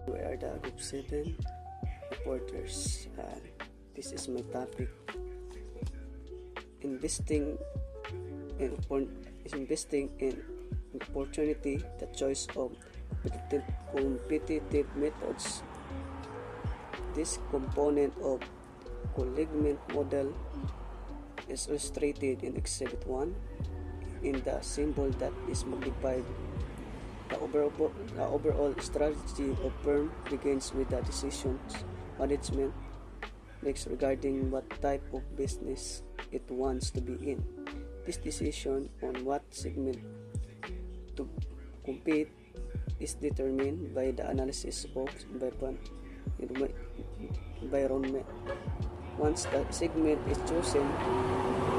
We are the Group 7 reporters. This is my topic. Investing in opportunity, the choice of competitive methods. This component of Colligman model is illustrated in Exhibit 1 in the symbol that is magnified. The overall strategy of firm begins with the decisions management makes regarding what type of business it wants to be in. This decision on what segment to compete is determined by the analysis of environment. Once the segment is chosen,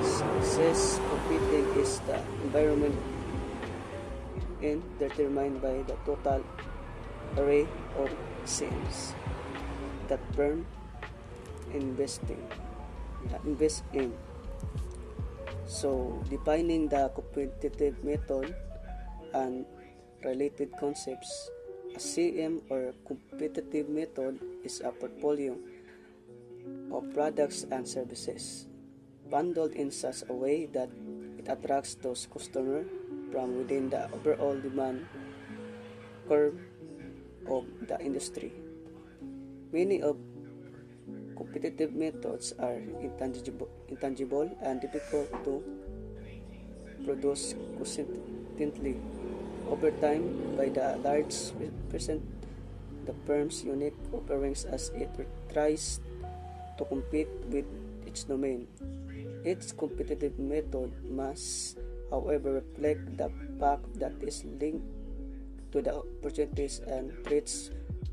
success competing is the environment and determined by the total array of sales that firm invest in. So, defining the competitive method and related concepts, a CM or competitive method is a portfolio of products and services bundled in such a way that it attracts those customers from within the overall demand curve of the industry. Many of competitive methods are intangible and difficult to produce consistently over time by the large percent the firm's unique offerings as it tries to compete with its domain. Each competitive method must, however, reflect the fact that is linked to the opportunities and threats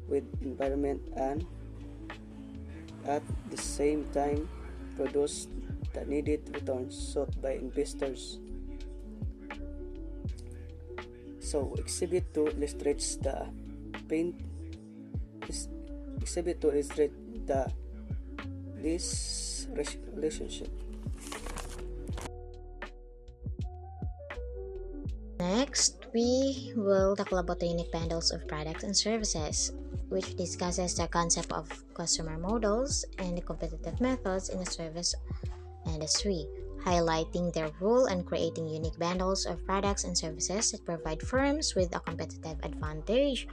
with environment and at the same time produce the needed returns sought by investors. So, Exhibit 2 illustrates this relationship. Next, we will talk about the unique bundles of products and services, which discusses the concept of customer models and the competitive methods in the service industry, highlighting their role in creating unique bundles of products and services that provide firms with a competitive advantage.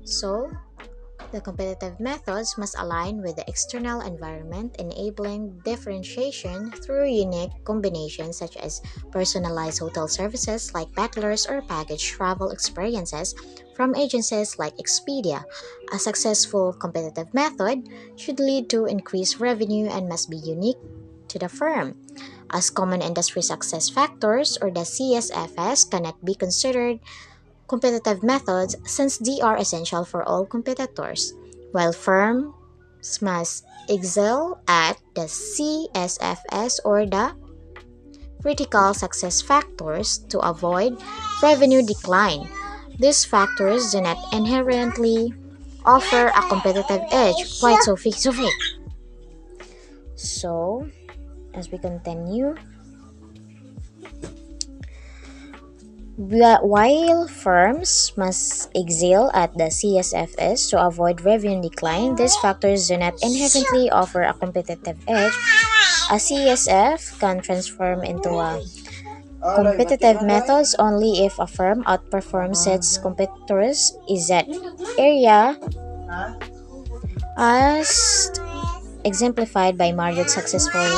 So, the competitive methods must align with the external environment, enabling differentiation through unique combinations such as personalized hotel services like butlers or packaged travel experiences from agencies like Expedia. A successful competitive method should lead to increased revenue and must be unique to the firm, as common industry success factors or the CSFS cannot be considered competitive methods since they are essential for all competitors, while firms must excel at the CSFS or the critical success factors to avoid revenue decline. These factors do not inherently offer a competitive edge. Why Sophie? Sophie. So, as we continue, while firms must excel at the CSFS to avoid revenue decline, these factors do not inherently offer a competitive edge. A CSF can transform into a competitive methods only if a firm outperforms its competitors in that area, as exemplified by Marriott's successful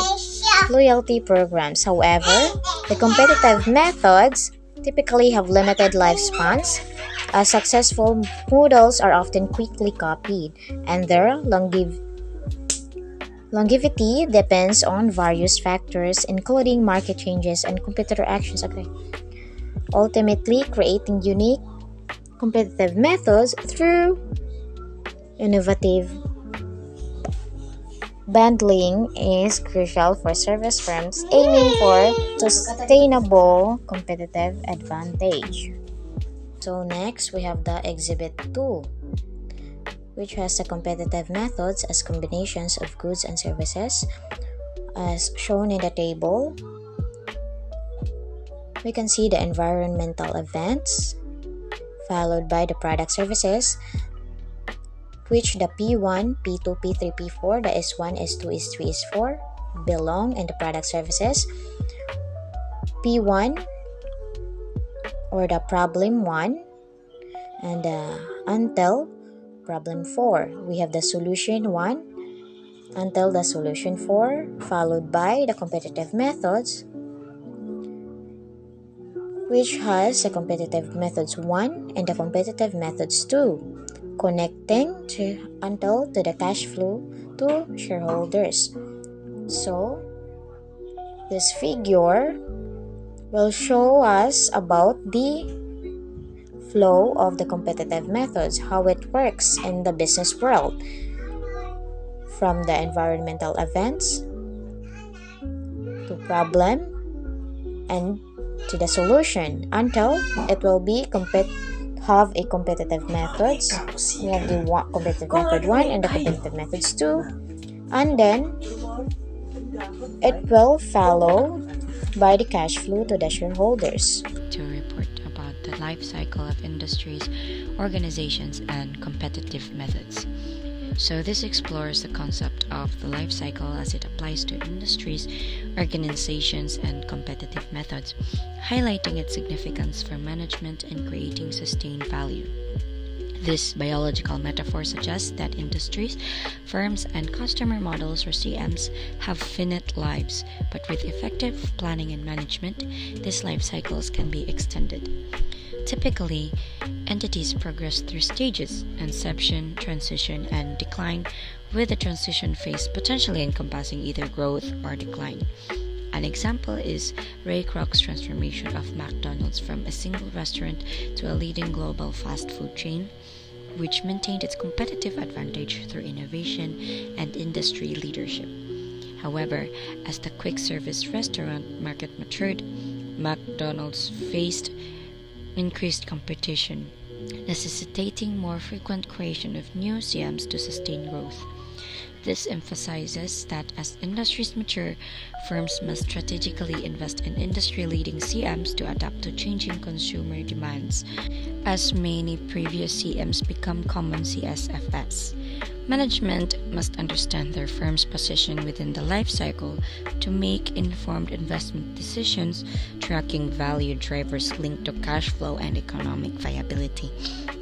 loyalty programs. However, the competitive methods typically have limited lifespans, as successful models are often quickly copied, and their longevity depends on various factors, including market changes and competitor actions. Okay. Ultimately, creating unique competitive methods through innovative bundling is crucial for service firms aiming for sustainable competitive advantage. So next, we have the Exhibit 2, which has the competitive methods as combinations of goods and services. As shown in the table, we can see the environmental events, followed by the product services, which the P1, P2, P3, P4, the S1, S2, S3, S4 belong in the product services. P1 or the problem 1 and until problem 4. We have the solution 1 until the solution 4, followed by the competitive methods, which has the competitive methods 1 and the competitive methods 2, connecting until to the cash flow to shareholders. So, this figure will show us about the flow of the competitive methods, how it works in the business world, from the environmental events to problem and to the solution until it will be have a competitive methods. We have the competitive method 1 and the competitive methods 2, and then it will follow by the cash flow to the shareholders. To report about the life cycle of industries, organizations, and competitive methods. So this explores the concept of the life cycle as it applies to industries, organizations, and competitive methods, highlighting its significance for management and creating sustained value. This biological metaphor suggests that industries, firms, and customer models or CMs have finite lives, but with effective planning and management, these life cycles can be extended. Typically, entities progress through stages: inception, transition, and decline, with the transition phase potentially encompassing either growth or decline. An example is Ray Kroc's transformation of McDonald's from a single restaurant to a leading global fast food chain, which maintained its competitive advantage through innovation and industry leadership. However, as the quick service restaurant market matured, McDonald's faced increased competition, necessitating more frequent creation of new CMs to sustain growth. This emphasizes that as industries mature, firms must strategically invest in industry-leading CMs to adapt to changing consumer demands. As many previous CMs become common CSFS, management must understand their firm's position within the life cycle to make informed investment decisions, tracking value drivers linked to cash flow and economic viability.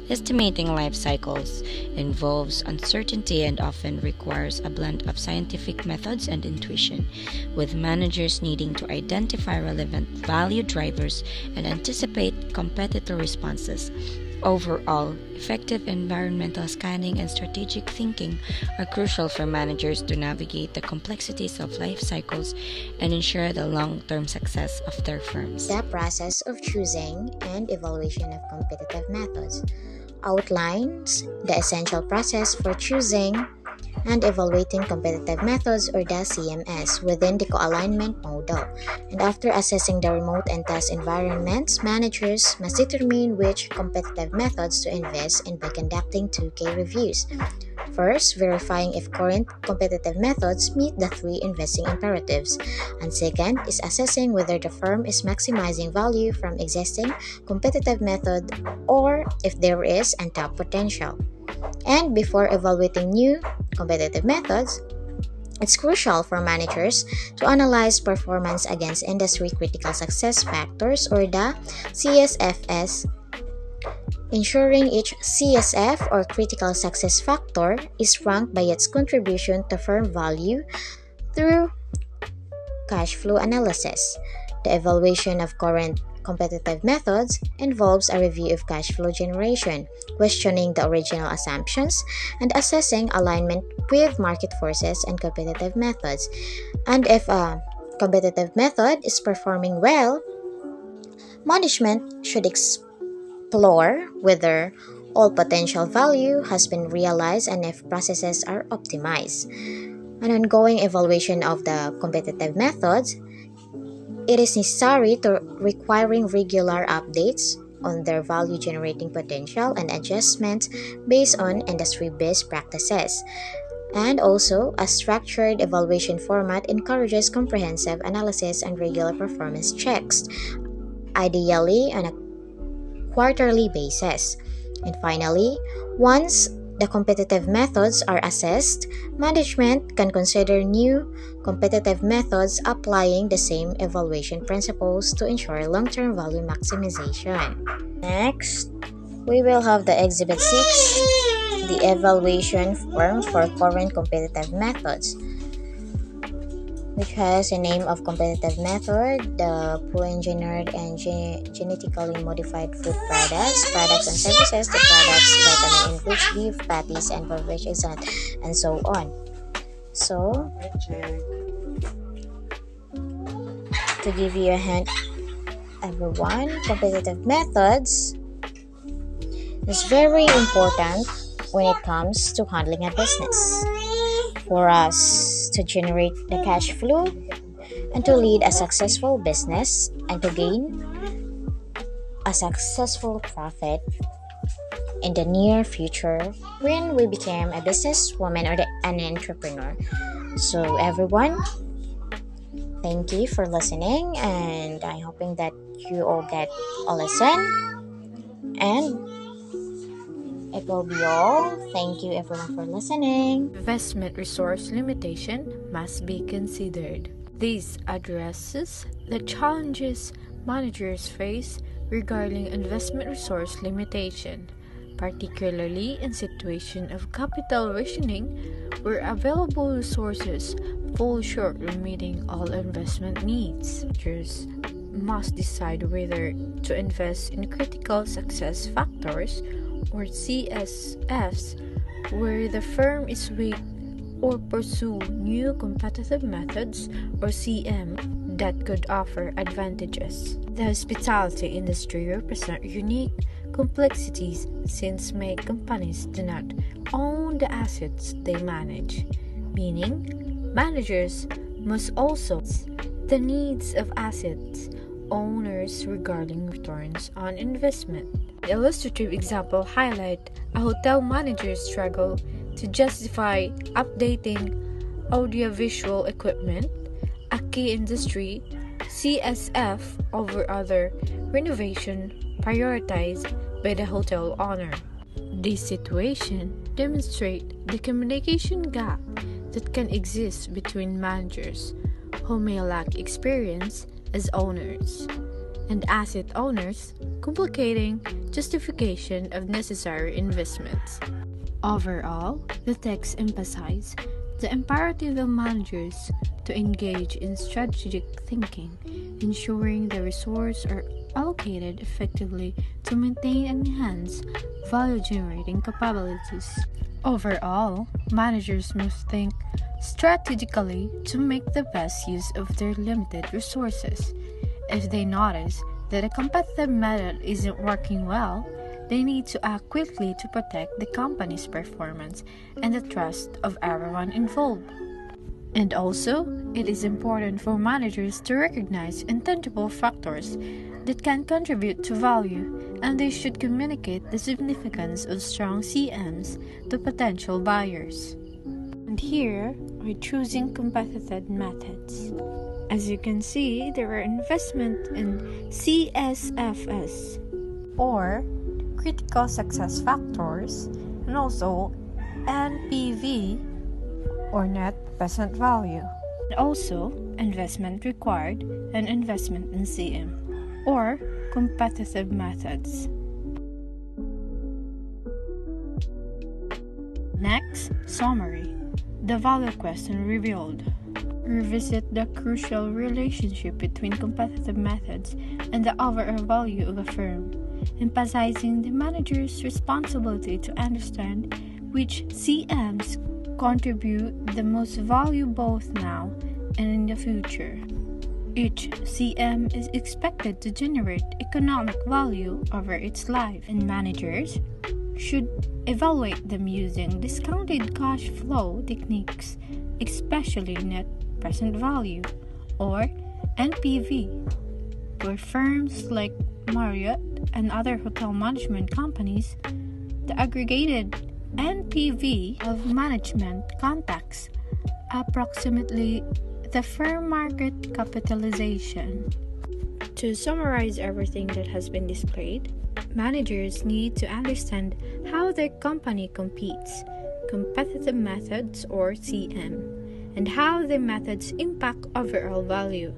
Estimating life cycles involves uncertainty and often requires a blend of scientific methods and intuition, with managers needing to identify relevant value drivers and anticipate competitor responses. Overall, effective environmental scanning and strategic thinking are crucial for managers to navigate the complexities of life cycles and ensure the long-term success of their firms. The process of choosing and evaluation of competitive methods outlines the essential process for choosing and evaluating competitive methods, or the CMS, within the co-alignment model. And after assessing the remote and test environments, managers must determine which competitive methods to invest in by conducting 2K reviews. First, verifying if current competitive methods meet the 3 investing imperatives. And second is assessing whether the firm is maximizing value from existing competitive method or if there is untapped potential. And before evaluating new competitive methods, it's crucial for managers to analyze performance against industry critical success factors, or the CSFS, ensuring each CSF or critical success factor is ranked by its contribution to firm value through cash flow analysis. The evaluation of current competitive methods involves a review of cash flow generation, questioning the original assumptions, and assessing alignment with market forces and competitive methods. And if a competitive method is performing well, management should explore whether all potential value has been realized and if processes are optimized. An ongoing evaluation of the competitive methods, it is necessary to requiring regular updates on their value generating potential and adjustments based on industry best practices. And also, a structured evaluation format encourages comprehensive analysis and regular performance checks, ideally on a quarterly basis. And finally, once the competitive methods are assessed, management can consider new competitive methods applying the same evaluation principles to ensure long-term value maximization. Next, we will have the Exhibit 6, the evaluation form for foreign competitive methods, which has a name of competitive method, the pre-engineered and genetically modified food products and services, the products, vitamin-enriched beef patties and beverages, and so on. So, to give you a hint, everyone, competitive methods is very important when it comes to handling a business. For us to generate the cash flow and to lead a successful business and to gain a successful profit in the near future when we become a businesswoman or an entrepreneur. So everyone, thank you for listening, and I'm hoping that you all get a lesson, and it will be all. Thank you everyone for listening. Investment resource limitation must be considered. This addresses the challenges managers face regarding investment resource limitation, particularly in situation of capital rationing where available resources fall short of meeting all investment needs. Managers must decide whether to invest in critical success factors or CSFs where the firm is weak, or pursue new competitive methods or CM that could offer advantages. The hospitality industry represents unique complexities since many companies do not own the assets they manage, meaning managers must also the needs of assets owners regarding returns on investment. The illustrative example highlight a hotel manager's struggle to justify updating audiovisual equipment, a key industry CSF over other renovation prioritized by the hotel owner. This situation demonstrates the communication gap that can exist between managers who may lack experience as owners and asset owners, complicating justification of necessary investments. Overall, the text emphasizes the imperative of managers to engage in strategic thinking, ensuring the resources are allocated effectively to maintain and enhance value-generating capabilities. Overall, managers must think strategically to make the best use of their limited resources. If they notice that a competitive method isn't working well, they need to act quickly to protect the company's performance and the trust of everyone involved. And also, it is important for managers to recognize intangible factors that can contribute to value, and they should communicate the significance of strong CMs to potential buyers. And here, we're choosing competitive methods. As you can see, there are investment in CSFS, or critical success factors, and also NPV, or net present value, and also investment required and investment in CM, or competitive methods. Next, summary. The value question revealed. Revisit the crucial relationship between competitive methods and the overall value of a firm, emphasizing the manager's responsibility to understand which CMs contribute the most value both now and in the future. Each CM is expected to generate economic value over its life, and managers should evaluate them using discounted cash flow techniques, especially net present value, or NPV, where firms like Marriott and other hotel management companies, the aggregated NPV of management contacts approximately the firm market capitalization. To summarize everything that has been displayed, managers need to understand how their company competes, competitive methods or CM, and how their methods impact overall value.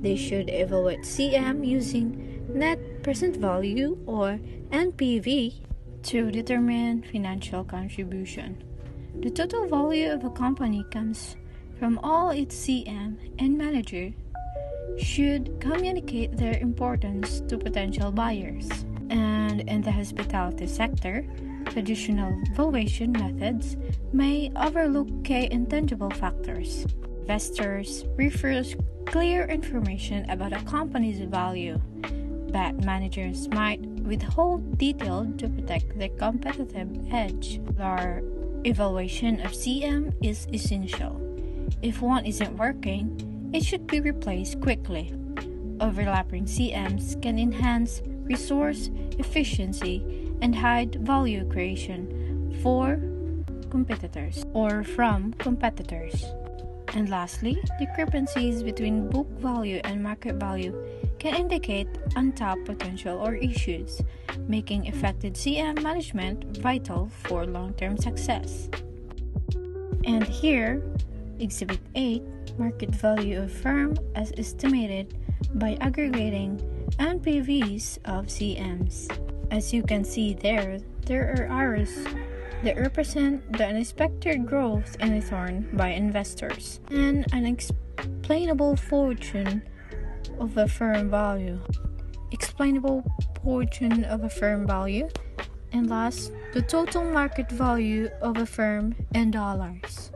They should evaluate CM using net present value or NPV to determine financial contribution. The total value of a company comes from all its CM, and manager should communicate their importance to potential buyers. And in the hospitality sector, traditional valuation methods may overlook key intangible factors. Investors prefer clear information about a company's value, but managers might withhold detail to protect their competitive edge. Our evaluation of CM is essential. If one isn't working, it should be replaced quickly. Overlapping CMs can enhance resource efficiency and hide value creation for competitors or from competitors. And lastly, discrepancies between book value and market value can indicate untapped potential or issues, making effective CM management vital for long-term success. And here, Exhibit 8, market value of firm as estimated by aggregating NPVs of CMs. As you can see there are arrows that represent the unexpected growth in return by investors and an explainable portion of a firm value. And last, the total market value of a firm in dollars.